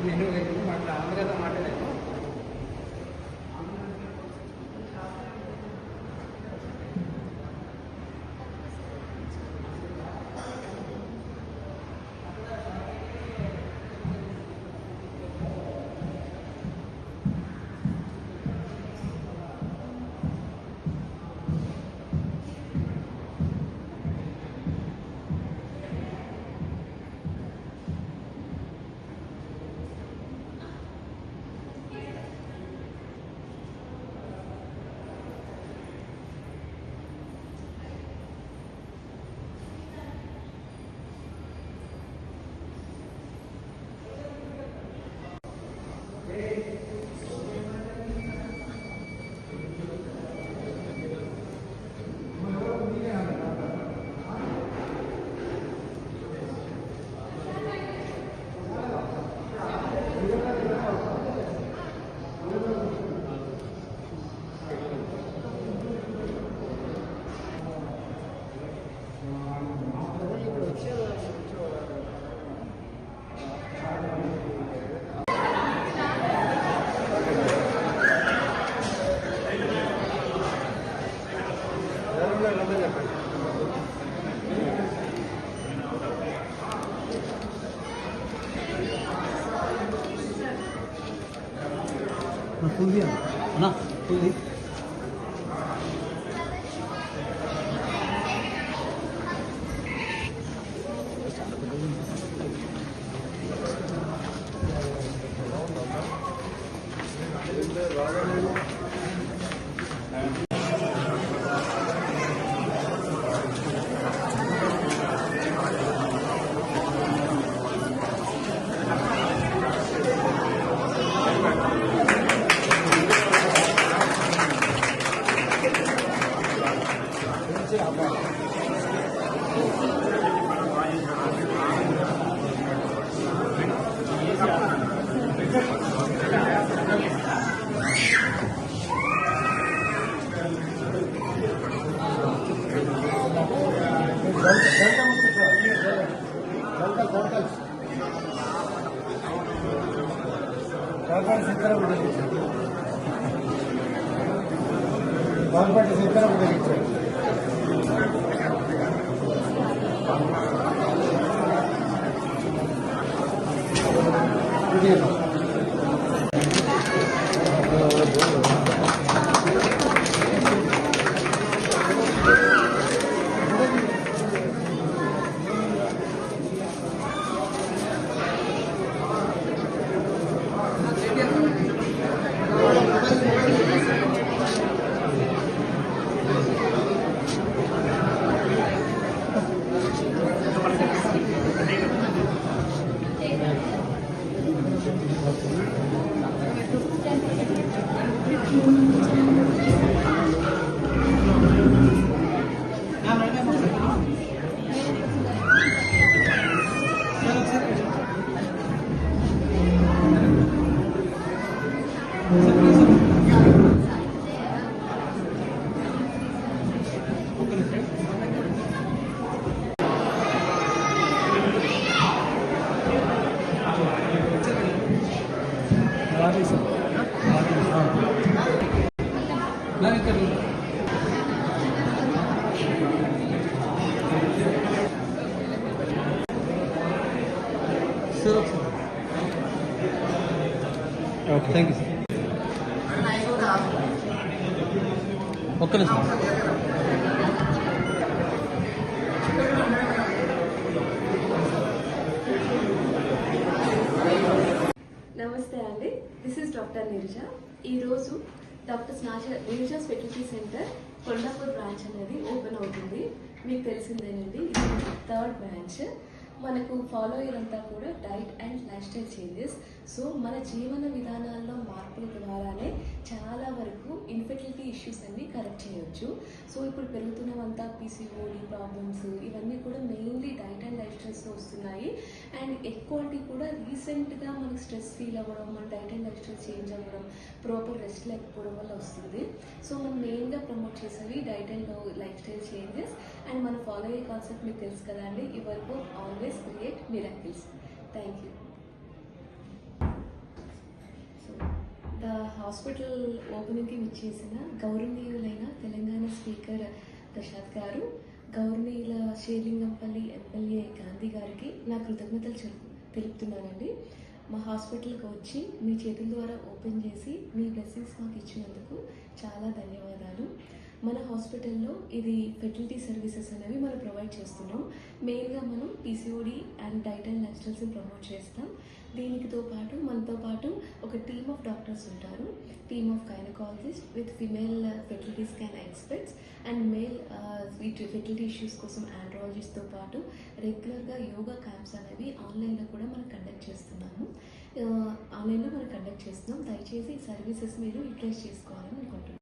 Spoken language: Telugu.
నేను ఆంధ్రతో మాట్లాడాను. फूल दिया ना फूल दी Okay, thank you, sir. Okay, sir. నమస్తే అండి, దిస్ ఇస్ డాక్టర్ నీరజ. ఈరోజు doctor Neeraja speciality centre Kondapur branch అనేది ఓపెన్ అవుతుంది. మీకు తెలిసిందేనండి, ఇది 3rd బ్రాంచ్. మనకు ఫాలో అయ్యేదంతా కూడా diet and lifestyle changes. So మన జీవన విధానాల్లో మార్పుల ద్వారానే చాలా వరకు ఇన్ఫెర్టిలిటీ ఇష్యూస్ అన్ని కరెక్ట్ చేయొచ్చు. సో ఇప్పుడు పెరుగుతున్నవంతా పీసీఓడి ప్రాబ్లమ్స్, ఇవన్నీ కూడా మెయిన్లీ డైట్ అండ్ లైఫ్ స్టైల్స్తో వస్తున్నాయి. అండ్ ఎక్కువ కూడా రీసెంట్గా మనకు స్ట్రెస్ ఫీల్ అవ్వడం, మన diet and lifestyle change అవ్వడం, ప్రాపర్ రెస్ట్ లేకపోవడం వల్ల వస్తుంది. సో మనం మెయిన్గా ప్రమోట్ చేసేవి diet and lifestyle changes. And మనం ఫాలో అయ్యే కాన్సెప్ట్ మీకు తెలుసు కదండి, your work always create miracles. Thank you. Hospital ఓపెనింగ్కి విచ్చేసిన గౌరవనీయులైన తెలంగాణ స్పీకర్ ప్రసాద్ గారు, గౌరవనీయుల షేర్లింగంపల్లి ఎమ్మెల్యే గాంధీ గారికి నా కృతజ్ఞతలు తెలుపుతున్నానండి. మా హాస్పిటల్కి వచ్చి మీ చేతుల ద్వారా ఓపెన్ చేసి మీ బ్లెస్సింగ్స్ మాకు ఇచ్చినందుకు చాలా ధన్యవాదాలు. మన హాస్పిటల్లో ఇది ఫెర్టిలిటీ సర్వీసెస్ అనేవి మనం ప్రొవైడ్ చేస్తున్నాం. మెయిన్గా మనం PCOD and diet and life స్టైల్స్ని ప్రమోట్ చేస్తాం. మనతో పాటు ఒక టీమ్ ఆఫ్ డాక్టర్స్ ఉంటారు. Team of gynaecologist with female fertility scan experts and male fertility issues కోసం ఆండ్రాలజిస్ట్తో పాటు రెగ్యులర్గా యోగా క్యాంప్స్ అనేవి ఆన్లైన్లో కూడా మనం కండక్ట్ చేస్తున్నాం. దయచేసి ఈ సర్వీసెస్ మీరు యూటిలైజ్ చేసుకోవాలని అనుకుంటున్నాను.